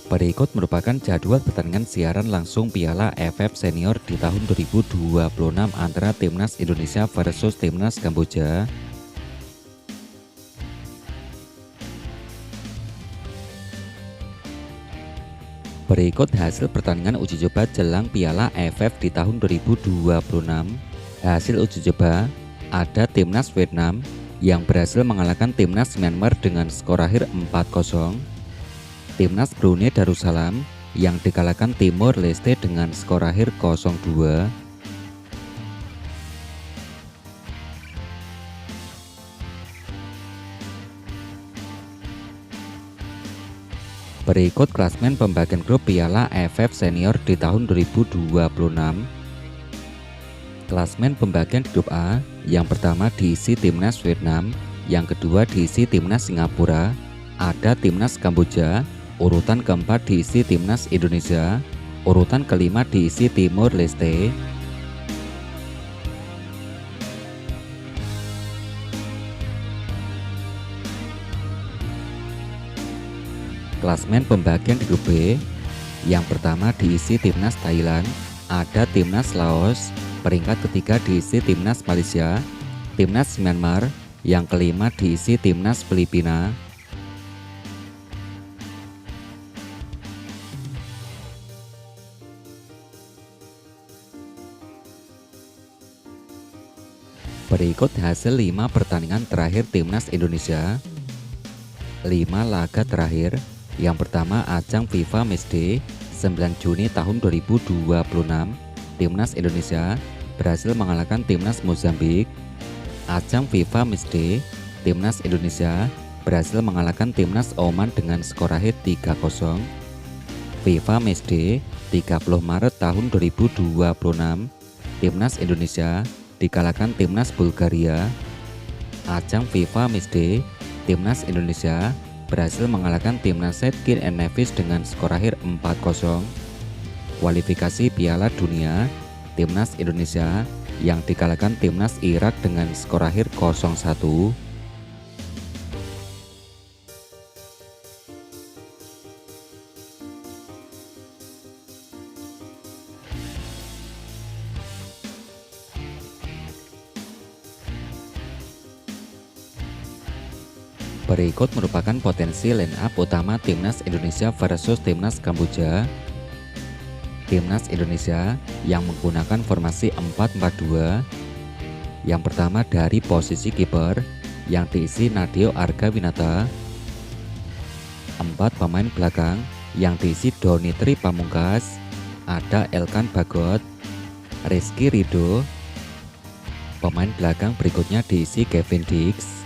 Berikut merupakan jadwal pertandingan siaran langsung Piala AFF Senior di tahun 2026 antara Timnas Indonesia versus Timnas Kamboja. Berikut hasil pertandingan uji coba jelang Piala AFF di tahun 2026. Hasil uji coba, ada Timnas Vietnam yang berhasil mengalahkan Timnas Myanmar dengan skor akhir 4-0. Timnas Brunei Darussalam yang dikalahkan Timor Leste dengan skor akhir 0-2. Berikut klasmen pembagian grup Piala AFF Senior di tahun 2026. Klasmen pembagian di grup A, yang pertama diisi Timnas Vietnam, yang kedua diisi Timnas Singapura, ada Timnas Kamboja, urutan keempat diisi Timnas Indonesia, urutan kelima diisi Timor Leste. Klasmen pembagian di grup B, yang pertama diisi Timnas Thailand, ada Timnas Laos, peringkat ketiga diisi Timnas Malaysia, Timnas Myanmar, yang kelima diisi Timnas Filipina. Berikut hasil 5 pertandingan terakhir Timnas Indonesia. 5 laga terakhir. Yang pertama ajang FIFA Matchday 9 Juni tahun 2026, Timnas Indonesia berhasil mengalahkan Timnas Mozambik. Ajang FIFA Matchday, Timnas Indonesia berhasil mengalahkan Timnas Oman dengan skor akhir 3-0. FIFA Matchday 30 Maret tahun 2026, Timnas Indonesia dikalahkan Timnas Bulgaria. Ajang FIFA Matchday, Timnas Indonesia berhasil mengalahkan Timnas St. Kitts and Nevis dengan skor akhir 4-0. Kualifikasi Piala Dunia, Timnas Indonesia yang dikalahkan Timnas Irak dengan skor akhir 0-1. Berikut merupakan potensi line up utama Timnas Indonesia versus Timnas Kamboja. Timnas Indonesia yang menggunakan formasi 4-4-2. Yang pertama dari posisi kiper yang diisi Nadeo Argawinata. 4 pemain belakang yang diisi Doni Tri Pamungkas, ada Elkan Bagot, Rizky Ridho. Pemain belakang berikutnya diisi Kevin Dix.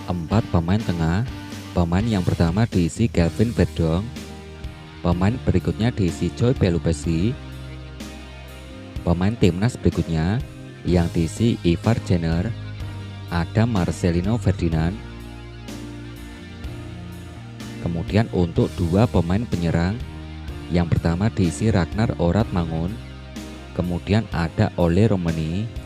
4 pemain tengah. Pemain yang pertama diisi Kelvin Verdong. Pemain berikutnya diisi Joy Pelupesi. Pemain timnas berikutnya yang diisi Ivar Jenner, ada Marcelino Ferdinand. Kemudian untuk 2 pemain penyerang, yang pertama diisi Ragnar Orat Mangun, kemudian ada Ole Romani.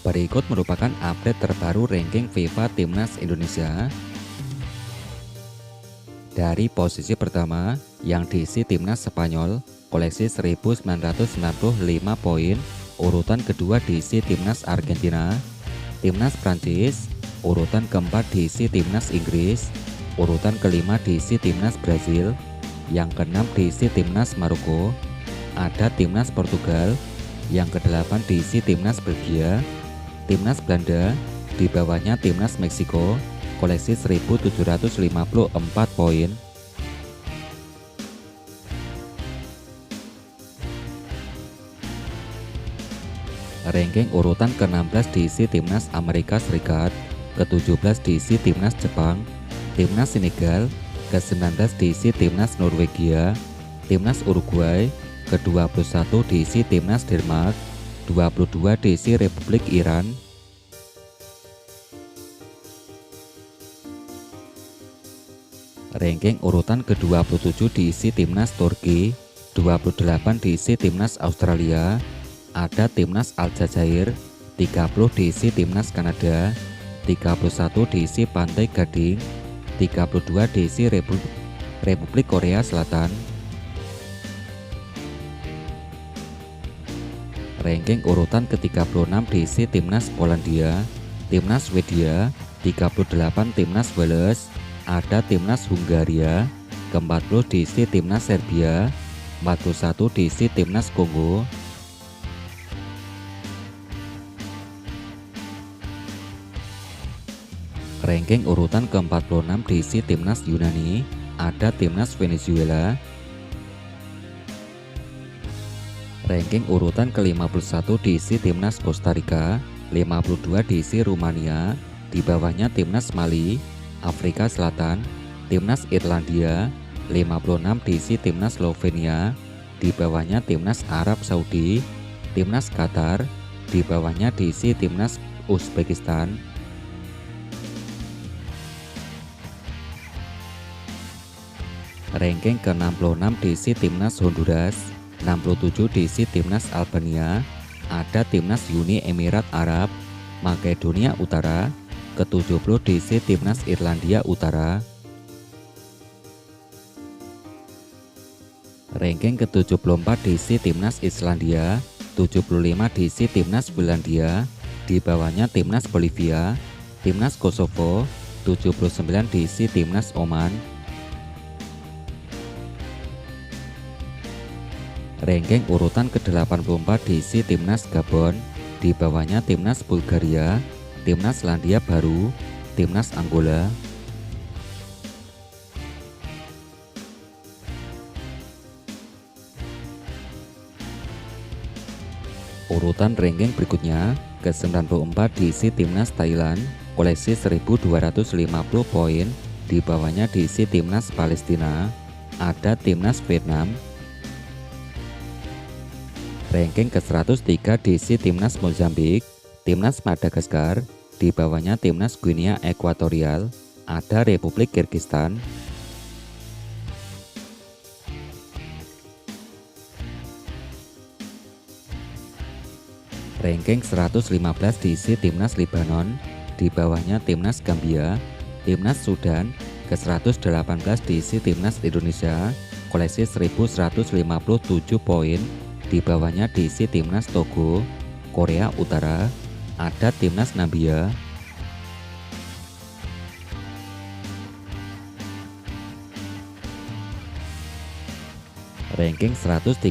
Berikut merupakan update terbaru ranking FIFA Timnas Indonesia. Dari posisi pertama yang diisi Timnas Spanyol, koleksi 1995 poin. Urutan kedua diisi Timnas Argentina, Timnas Prancis, urutan keempat diisi Timnas Inggris, urutan kelima diisi Timnas Brazil, yang keenam diisi Timnas Maroko, ada Timnas Portugal, yang kedelapan diisi Timnas Belgia, Timnas Belanda, di bawahnya Timnas Meksiko, koleksi 1754 poin. Ranking urutan ke-16 diisi Timnas Amerika Serikat, ke-17 diisi Timnas Jepang, Timnas Senegal, ke-19 diisi Timnas Norwegia, Timnas Uruguay, ke-21 diisi Timnas Denmark, 22 diisi Republik Iran. Ranking urutan ke-27 diisi timnas Turki, 28 diisi timnas Australia, ada timnas Aljazair, 30 diisi timnas Kanada, 31 diisi Pantai Gading, 32 diisi Republik Korea Selatan. Ranking urutan ke-36 diisi timnas Polandia, timnas Swedia, 38 timnas Wales, ada timnas Hungaria, ke-40 diisi timnas Serbia, 41 diisi timnas Kongo. Ranking urutan ke-46 diisi timnas Yunani, ada timnas Venezuela. Ranking urutan ke-51 diisi timnas Costa Rica, 52 diisi Rumania, di bawahnya timnas Mali, Afrika Selatan, timnas Irlandia, 56 diisi timnas Slovenia, di bawahnya timnas Arab Saudi, timnas Qatar, di bawahnya diisi timnas Uzbekistan. Ranking ke-66 diisi timnas Honduras, 67 diisi timnas Albania, ada timnas Uni Emirat Arab, Makedonia Utara, ke-70 diisi timnas Irlandia Utara. Ranking ke-74 diisi timnas Islandia, 75 diisi timnas Finlandia, di bawahnya timnas Bolivia, timnas Kosovo, 79 diisi timnas Oman. Ranking urutan ke-84 diisi timnas Gabon, di bawahnya timnas Bulgaria, timnas Selandia Baru, timnas Angola. Urutan ranking berikutnya, ke-94 diisi timnas Thailand, koleksi 1250 poin, di bawahnya diisi timnas Palestina, ada timnas Vietnam. Ranking ke-103 diisi timnas Mozambik, timnas Madagaskar, di bawahnya timnas Guinea Ekuatorial, ada Republik Kyrgyzstan. Ranking 115 diisi timnas Lebanon, di bawahnya timnas Gambia, timnas Sudan, ke-118 diisi timnas Indonesia, koleksi 1157 poin, di bawahnya diisi timnas Togo, Korea Utara, ada timnas Namibia. Ranking 130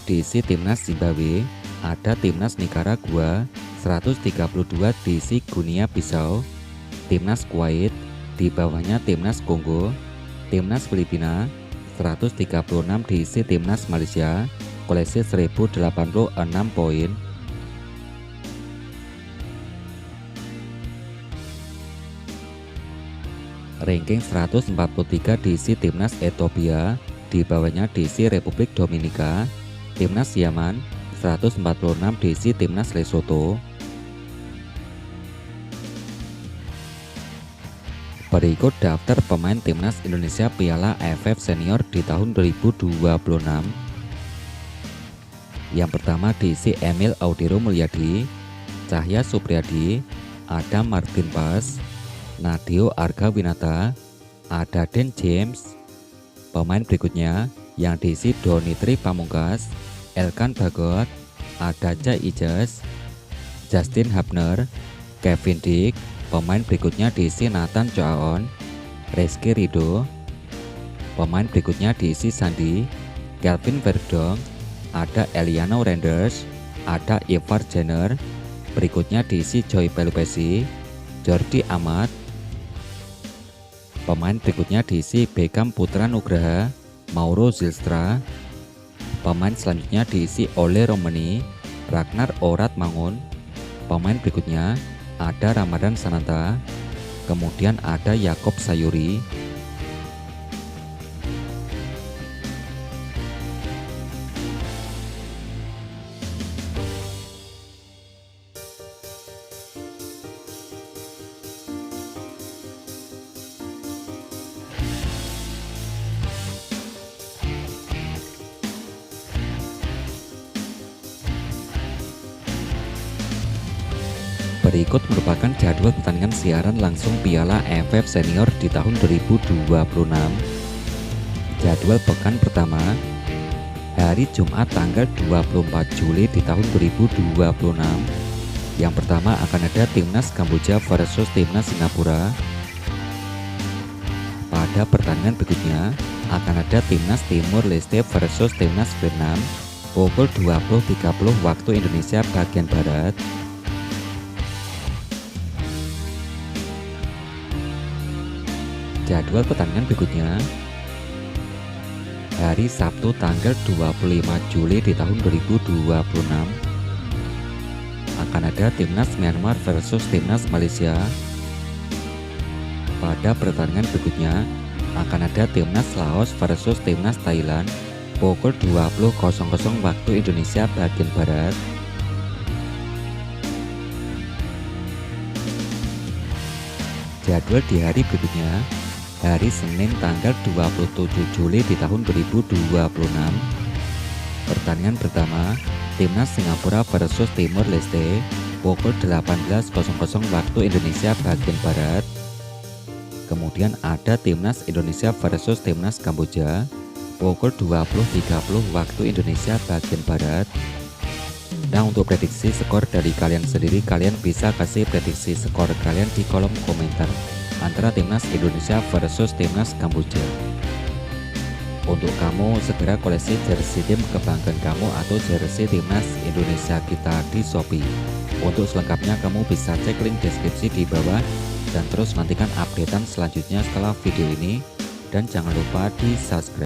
diisi timnas Zimbabwe, ada timnas Nicaragua, 132 diisi Guinea Bissau, timnas Kuwait, di bawahnya timnas Kongo, timnas Filipina, 136 diisi timnas Malaysia, koleksi 1086 poin. Ranking 143 diisi timnas Ethiopia, di bawahnya diisi Republik Dominika, timnas Yaman, 146 diisi timnas Lesotho. Berikut daftar pemain timnas Indonesia Piala AFF Senior di tahun 2026. Yang pertama diisi Emil Audiro Mulyadi, Cahya Supriyadi, Adam Martin Pas, Nadeo Argawinata, ada Den James. Pemain berikutnya yang diisi Donitri Pamungkas, Elkan Bagot, ada Cai Ijas, Justin Hubner, Kevin Dick. Pemain berikutnya diisi Nathan Choaon, Rizky Ridho. Pemain berikutnya diisi Sandi, Kelvin Verdong, ada Eliano Renders, ada Ivar Jenner. Berikutnya diisi Joy Pelupesi, Jordi Amat. Pemain berikutnya diisi Beckham Putra Nugraha, Mauro Zylstra. Pemain selanjutnya diisi Ole Romani, Ragnar Orat Mangun. Pemain berikutnya ada Ramadan Sananta, kemudian ada Yakob Sayuri. Berikut merupakan jadwal pertandingan siaran langsung Piala AFF Senior di tahun 2026. Jadwal pekan pertama, hari Jumat tanggal 24 Juli di tahun 2026. Yang pertama akan ada Timnas Kamboja versus Timnas Singapura. Pada pertandingan berikutnya akan ada Timnas Timur Leste versus Timnas Vietnam pukul 20.30 waktu Indonesia bagian Barat. Jadwal pertandingan berikutnya, hari Sabtu tanggal 25 Juli di tahun 2026 akan ada Timnas Myanmar versus Timnas Malaysia. Pada pertandingan berikutnya akan ada Timnas Laos versus Timnas Thailand pukul 20.00 waktu Indonesia bagian Barat. Jadwal di hari berikutnya, hari Senin tanggal 27 Juli di tahun 2026. Pertandingan pertama, Timnas Singapura versus Timor Leste pukul 18.00 waktu Indonesia bagian Barat. Kemudian ada Timnas Indonesia versus Timnas Kamboja pukul 20.30 waktu Indonesia bagian Barat. Nah, untuk prediksi skor dari kalian sendiri, kalian bisa kasih prediksi skor kalian di kolom komentar antara Timnas Indonesia versus Timnas Kamboja. Untuk kamu segera koleksi jersey tim kebanggaan kamu atau jersey Timnas Indonesia kita di Shopee. Untuk selengkapnya kamu bisa cek link deskripsi di bawah dan terus nantikan updatean selanjutnya setelah video ini, dan jangan lupa di subscribe.